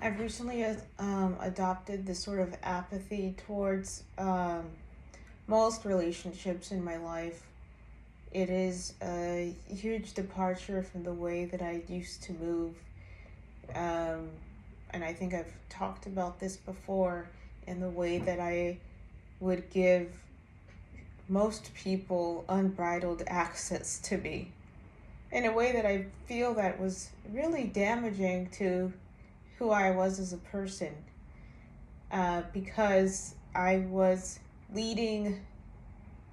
I've recently adopted this sort of apathy towards most relationships in my life. It is a huge departure from the way that I used to move. Um, and I think I've talked about this before in the way that I would give most people unbridled access to me in a way that I feel that was really damaging to who I was as a person, because I was leading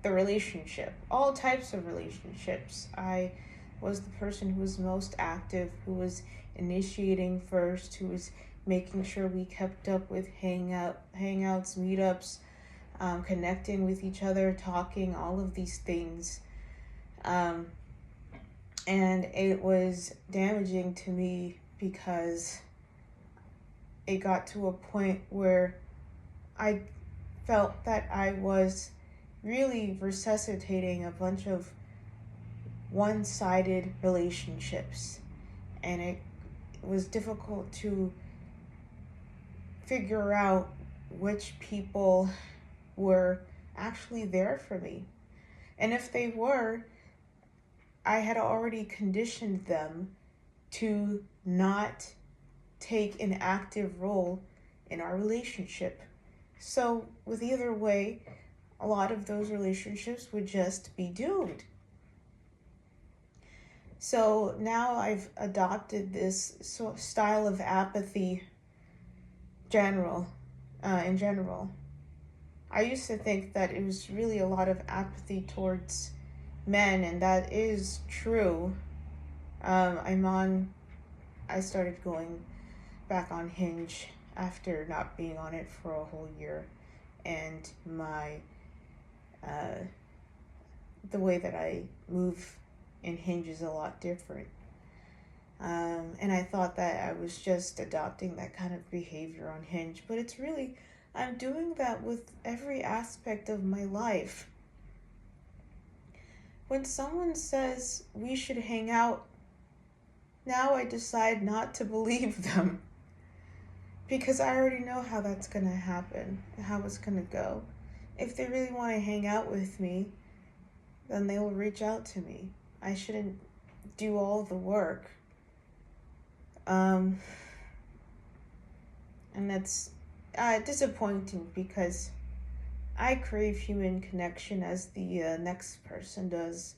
the relationship, all types of relationships. I was the person who was most active, who was initiating first, who was making sure we kept up with hangouts, meetups, connecting with each other, talking, all of these things. Um, and it was damaging to me because it got to a point where I felt that I was really resuscitating a bunch of one-sided relationships, and it was difficult to figure out which people were actually there for me. And if they were, I had already conditioned them to not take an active role in our relationship. So, with either way, a lot of those relationships would just be doomed. So now I've adopted this style of apathy general in general. I used to think that it was really a lot of apathy towards men, and that is true. I started going back on Hinge after not being on it for a whole year, and uh, the way that I move in Hinge is a lot different. And I thought that I was just adopting that kind of behavior on Hinge, but it's really, I'm doing that with every aspect of my life. When someone says we should hang out, now I decide not to believe them because I already know how that's going to happen, how it's going to go. If they really want to hang out with me, then they will reach out to me. I shouldn't do all the work. And that's disappointing because I crave human connection as the next person does.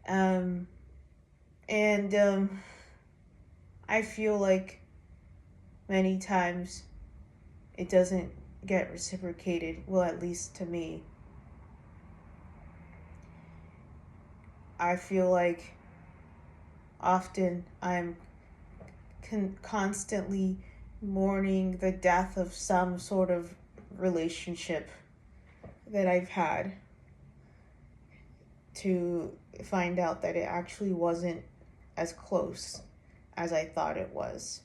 Um, and I feel like many times it doesn't get reciprocated, well, at least to me. I feel like often I'm constantly mourning the death of some sort of relationship that I've had to find out that it actually wasn't as close as I thought it was.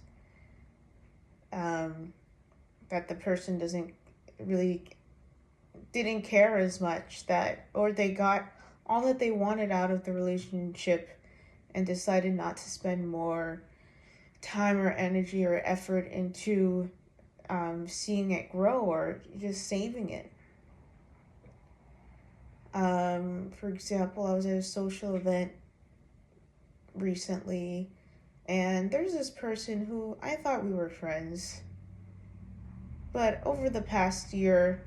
That the person didn't care as much, that, or they got all that they wanted out of the relationship and decided not to spend more time or energy or effort into seeing it grow or just saving it. For example, I was at a social event recently, and there's this person who I thought we were friends, but over the past year,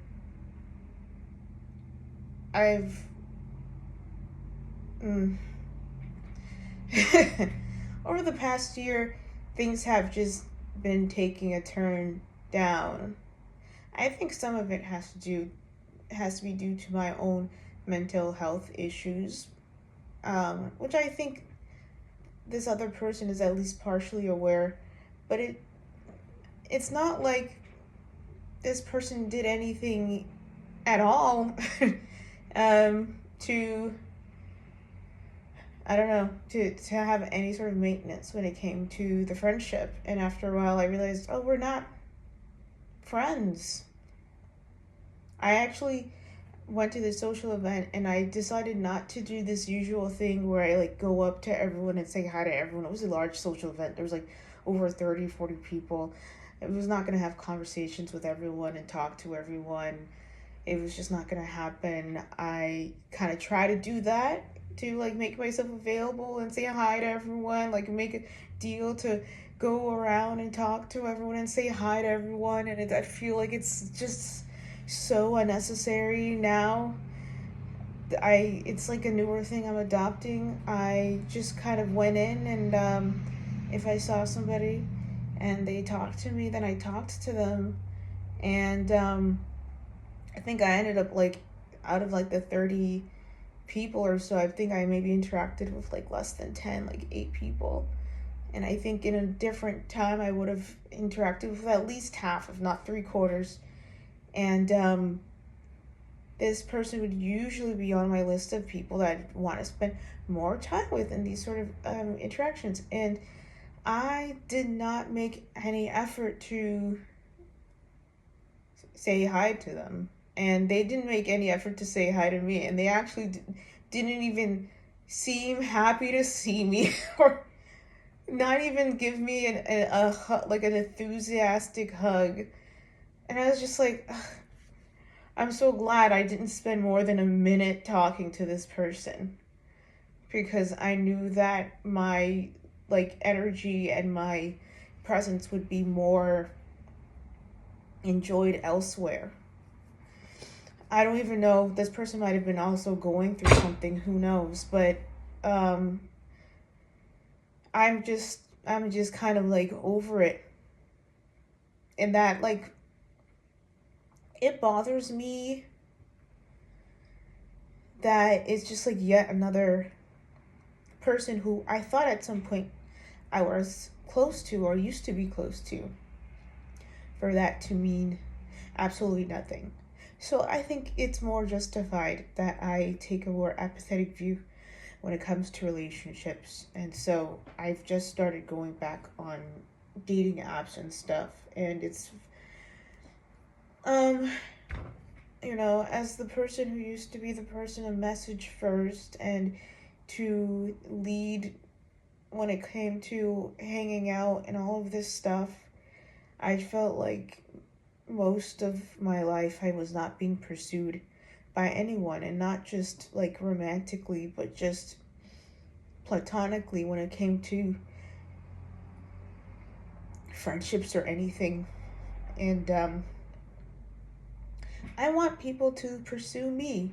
I've over the past year, things have just been taking a turn down. I think some of it has to be due to my own mental health issues, which I think this other person is at least partially aware. But it's not like this person did anything at all to, I don't know, to have any sort of maintenance when it came to the friendship. And after a while, I realized, oh, we're not friends. I actually went to this social event and I decided not to do this usual thing where I like go up to everyone and say hi to everyone. It was a large social event. There was like over 30, 40 people. I was not going to have conversations with everyone and talk to everyone. It was just not going to happen. I kind of try to do that to like make myself available and say hi to everyone, like make a deal to go around and talk to everyone and say hi to everyone. And I feel like it's just so unnecessary now. It's like a newer thing I'm adopting. I just kind of went in and if I saw somebody and they talked to me, then I talked to them. And I think I ended up like out of like the 30 people or so, I think I maybe interacted with like less than 10, like 8 people. And I think in a different time, I would have interacted with at least half, if not 3/4. And this person would usually be on my list of people that I want to spend more time with in these sort of interactions. And I did not make any effort to say hi to them. And they didn't make any effort to say hi to me. And they actually didn't even seem happy to see me or not even give me like an enthusiastic hug. And I was just like, ugh, I'm so glad I didn't spend more than a minute talking to this person, because I knew that my like energy and my presence would be more enjoyed elsewhere. I don't even know, this person might have been also going through something, who knows, but um I'm just kind of like over it. And that like it bothers me that it's just like yet another person who I thought at some point I was close to or used to be close to, for that to mean absolutely nothing. So I think it's more justified that I take a more apathetic view when it comes to relationships. And so I've just started going back on dating apps and stuff. And it's, um, as the person who used to be the person to message first and to lead when it came to hanging out and all of this stuff, I felt like most of my life I was not being pursued by anyone, and not just like romantically, but just platonically when it came to friendships or anything. And I want people to pursue me.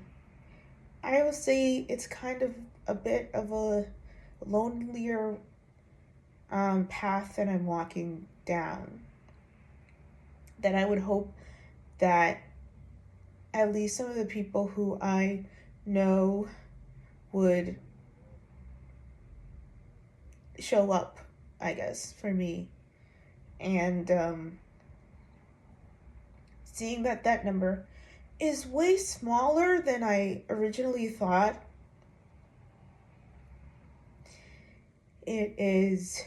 I would say it's kind of a bit of a lonelier path that I'm walking down, that I would hope that at least some of the people who I know would show up, I guess, for me. And seeing that number is way smaller than I originally thought, it is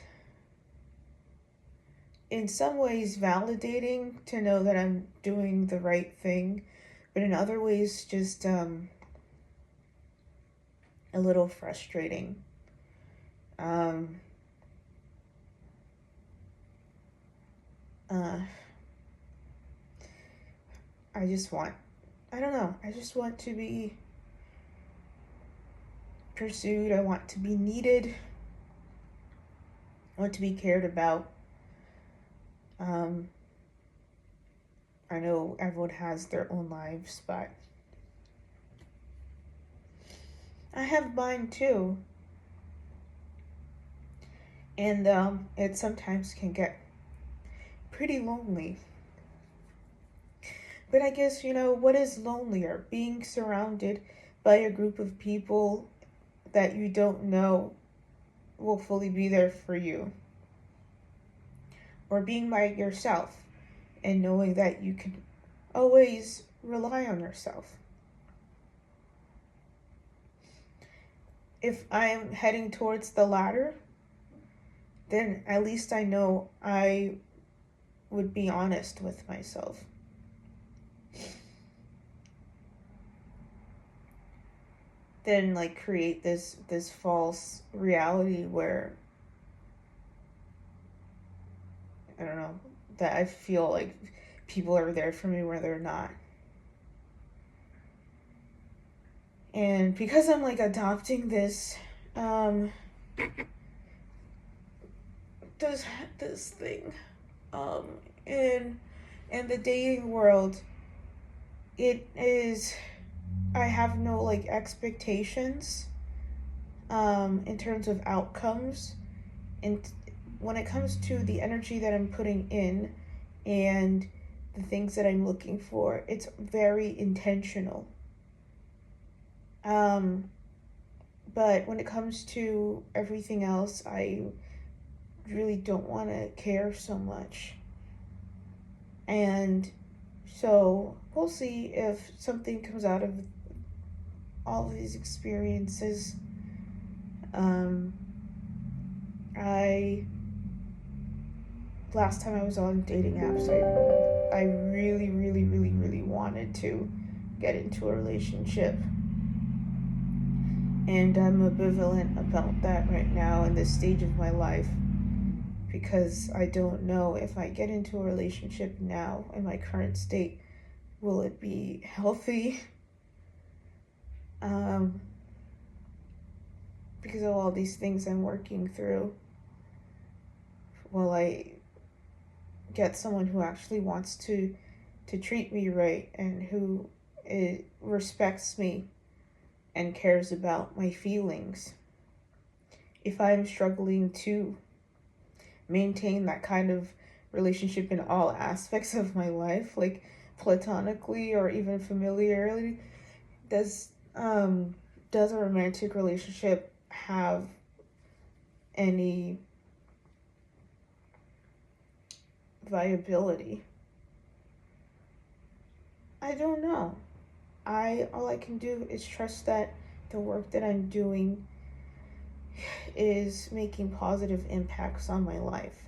in some ways validating to know that I'm doing the right thing, but in other ways just a little frustrating. Um, uh, I just want, I don't know, I just want to be pursued. I want to be needed. I want to be cared about. Um, I know everyone has their own lives, but I have mine too. And it sometimes can get pretty lonely. But I guess, what is lonelier? Being surrounded by a group of people that you don't know will fully be there for you. Or being by yourself and knowing that you can always rely on yourself. If I'm heading towards the latter, then at least I know I would be honest with myself. Then like create this false reality where I don't know, that I feel like people are there for me where they're not. And because I'm like adopting um this this thing um in in the dating world, it is, I have no like expectations in terms of outcomes, and when it comes to the energy that I'm putting in and the things that I'm looking for, it's very intentional. Um, but when it comes to everything else, I really don't want to care so much. And so we'll see if something comes out of all of these experiences. Um, I Last time I was on dating apps, I really, really, really, really wanted to get into a relationship. And I'm ambivalent about that right now in this stage of my life, because I don't know if I get into a relationship now in my current state, will it be healthy? Um, because of all these things I'm working through. Will I get someone who actually wants to treat me right and who respects me and cares about my feelings? If I'm struggling to maintain that kind of relationship in all aspects of my life, like platonically or even familiarly, does does a romantic relationship have any viability? I don't know. I All I can do is trust that the work that I'm doing is making positive impacts on my life.